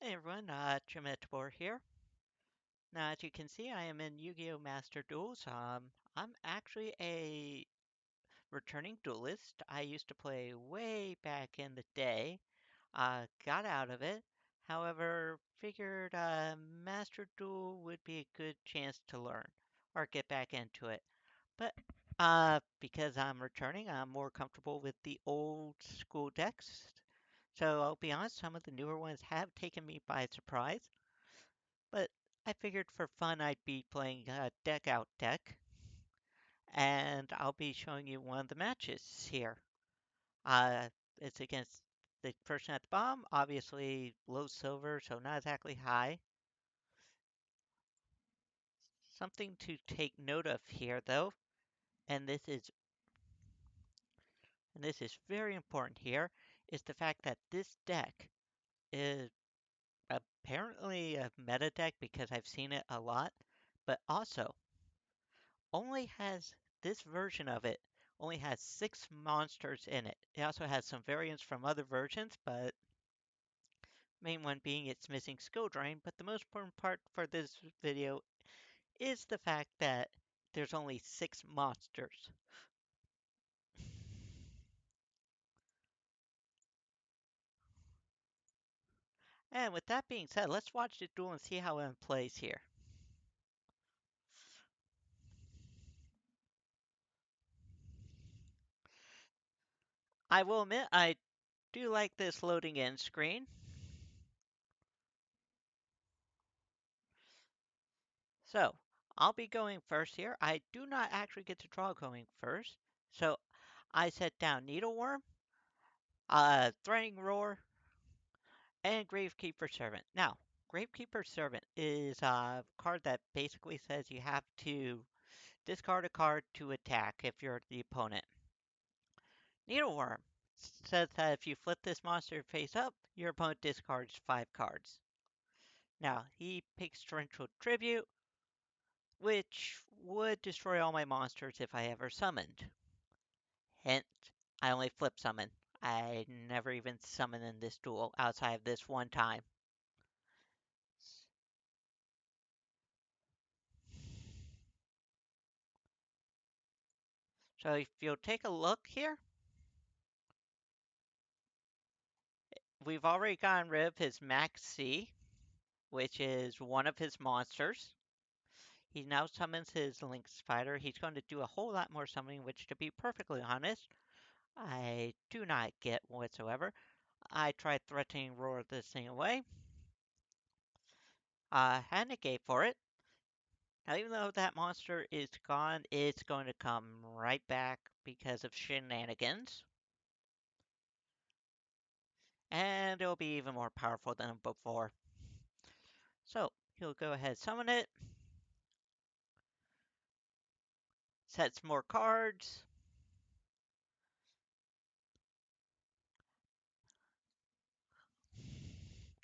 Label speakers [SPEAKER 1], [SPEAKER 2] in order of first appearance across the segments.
[SPEAKER 1] Hey everyone, Chimitabor here. Now, as you can see, I am in Yu-Gi-Oh Master Duels. I'm actually a returning duelist. I used to play way back in the day. Got out of it. However, figured Master Duel would be a good chance to learn or get back into it. But because I'm returning, I'm more comfortable with the old school decks. So I'll be honest, some of the newer ones have taken me by surprise. But I figured for fun I'd be playing a deck out deck, and I'll be showing you one of the matches here. It's against the person at the bottom, obviously low silver, so not exactly high. Something to take note of here, though, and this is very important here, is the fact that this deck is apparently a meta deck because I've seen it a lot, but also only has this version of it only has 6 monsters in it. It also has some variants from other versions, but main one being it's missing skill drain. But the most important part for this video is the fact that there's only 6 monsters. And with that being said, let's watch the duel and see how it plays here. I will admit I do like this loading in screen. So I'll be going first here. I do not actually get to draw going first. So I set down Needleworm, Threatening Roar, and Gravekeeper Servant. Now, Gravekeeper Servant is a card that basically says you have to discard a card to attack if you're the opponent. Needleworm says that if you flip this monster face up, your opponent discards 5 cards. Now, he picks Torrential Tribute, which would destroy all my monsters if I ever summoned. Hence, I only flip summon. I never even summon in this duel outside of this one time. So if you'll take a look here, we've already gotten rid of his Max C, which is one of his monsters. He now summons his Link Spider. He's going to do a whole lot more summoning, which, to be perfectly honest, I do not get whatsoever. I tried threatening Roar this thing away. Had negate for it. Now, even though that monster is gone, it's going to come right back because of shenanigans. And it'll be even more powerful than before. So, he'll go ahead, summon it, sets more cards.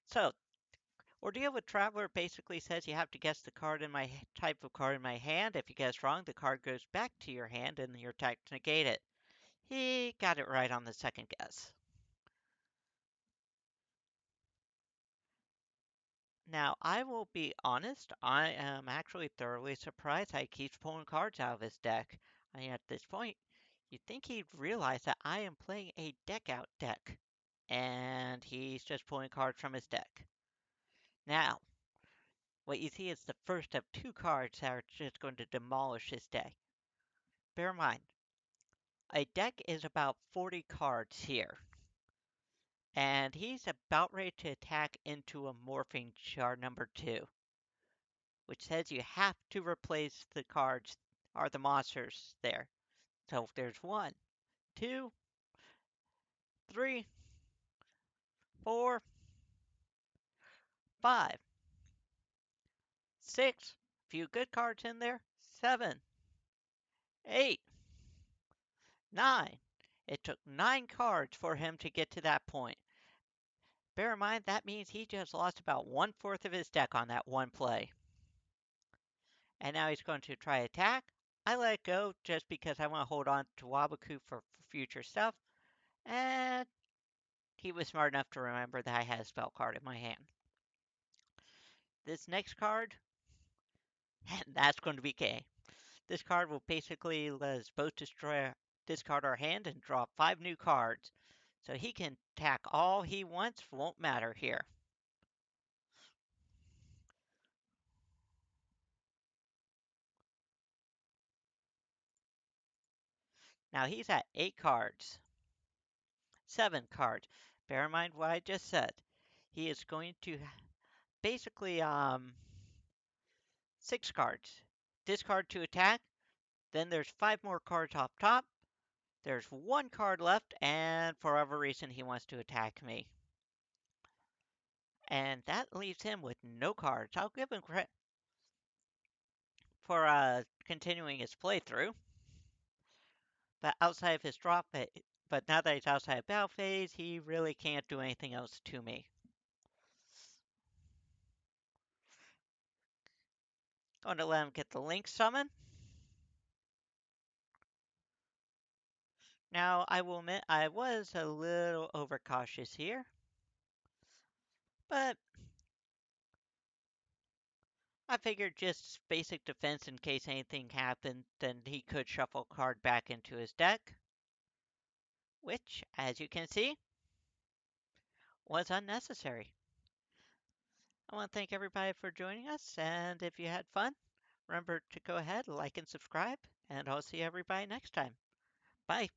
[SPEAKER 1] So, Ordeal with Traveler basically says you have to guess the card in my type of card in my hand. If you guess wrong, the card goes back to your hand and you're attacked to negate it. He got it right on the second guess. Now, I will be honest, I am actually thoroughly surprised that he keeps pulling cards out of his deck. I mean, at this point, you'd think he'd realize that I am playing a deck out deck, and he's just pulling cards from his deck. Now, what you see is the first of 2 cards that are just going to demolish his deck. Bear in mind, a deck is about 40 cards here, and he's about ready to attack into a morphing jar number 2. Which says you have to replace the cards or the monsters there. So if there's 1, 2, 3, 4, 5, 6, few good cards in there, 7, 8, 9. It took 9 cards for him to get to that point. Bear in mind, that means he just lost about 1/4 of his deck on that one play. And now he's going to try attack. I let it go just because I want to hold on to Wabaku for future stuff. And he was smart enough to remember that I had a spell card in my hand. This next card, that's going to be K. This card will basically let us both discard our hand and draw 5 new cards. So he can attack all he wants, won't matter here. Now he's at 8 cards. 7 cards. Bear in mind what I just said. He is going to basically 6 cards. Discard to attack. Then there's 5 more cards off top. There's 1 card left, and for whatever reason he wants to attack me. And that leaves him with no cards. I'll give him credit for continuing his playthrough. But outside of his drop, but now that he's outside of battle phase, he really can't do anything else to me. Going to let him get the Link summon. Now, I will admit I was a little overcautious here, but I figured just basic defense in case anything happened, then he could shuffle a card back into his deck, which, as you can see, was unnecessary. I want to thank everybody for joining us, and if you had fun, remember to go ahead, like, and subscribe, and I'll see everybody next time. Bye.